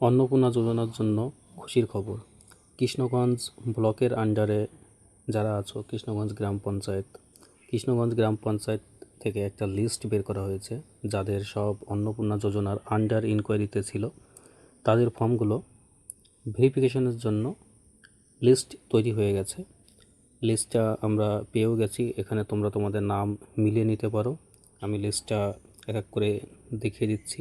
অন্নপূর্ণা যোজনার জন্য খুশির খবর। কৃষ্ণগঞ্জ ব্লকের আন্ডারে যারা আছো, কৃষ্ণগঞ্জ গ্রাম পঞ্চায়েত থেকে একটা লিস্ট বের করা হয়েছে। যাদের সব অন্নপূর্ণা যোজনার আন্ডার ইনকোয়ারিতে ছিল, তাদের ফর্মগুলো ভেরিফিকেশনের জন্য লিস্ট তৈরি হয়ে গেছে। লিস্টটা আমরা পেয়েও গেছি। এখানে তোমরা তোমাদের নাম মিলিয়ে নিতে পারো। আমি লিস্টটা এক এক করে দেখিয়ে দিচ্ছি।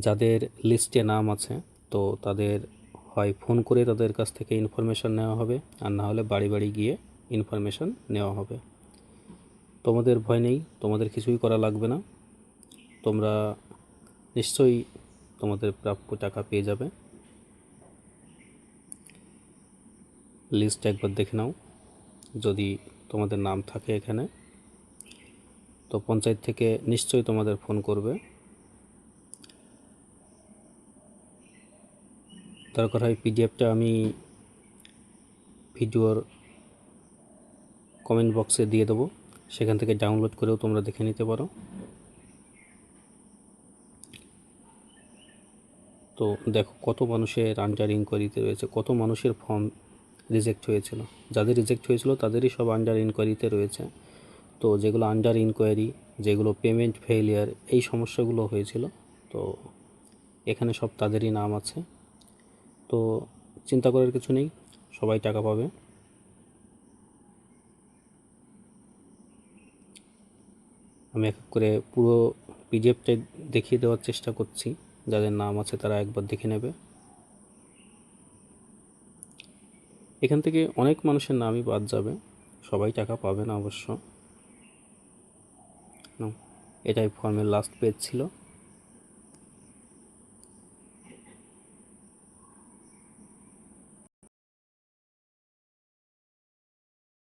যাদের লিস্টে নাম আছে, তো তাদের হয় ফোন করে তাদের কাছ থেকে ইনফরমেশান নেওয়া হবে, আর না হলে বাড়ি বাড়ি গিয়ে ইনফরমেশান নেওয়া হবে। তোমাদের ভয় নেই, তোমাদের কিছুই করা লাগবে না। তোমরা নিশ্চয়ই তোমাদের প্রাপ্য টাকা পেয়ে যাবে। লিস্ট একবার দেখে নাও, যদি তোমাদের নাম থাকে এখানে, তো পঞ্চায়েত থেকে নিশ্চয়ই তোমাদের ফোন করবে। দরকার হয় পিডিএফটা আমি ভিডিওর কমেন্ট বক্সে দিয়ে দেবো, সেখান থেকে ডাউনলোড করেও তোমরা দেখে নিতে পারো। তো দেখো কত মানুষের আন্ডার ইনকোয়ারিতে রয়েছে, কত মানুষের ফর্ম রিজেক্ট হয়েছিল। যাদের রিজেক্ট হয়েছিল তাদেরই সব আন্ডার ইনকোয়ারিতে রয়েছে। তো যেগুলো আন্ডার ইনকোয়ারি, যেগুলো পেমেন্ট ফেইলিয়ার, এই সমস্যাগুলো হয়েছিল, তো এখানে সব তাদেরই নাম আছে। তো চিন্তা করার কিছু নেই, সবাই টাকা পাবে। আমি এক এক করে পুরো পিডিএফটা দেখিয়ে দেওয়ার চেষ্টা করছি। যাদের নাম আছে তারা একবার দেখে নেবে। এখান থেকে অনেক মানুষের নামই বাদ যাবে, সবাই টাকা পাবে না অবশ্য। এটাই ফর্মের লাস্ট পেজ ছিল।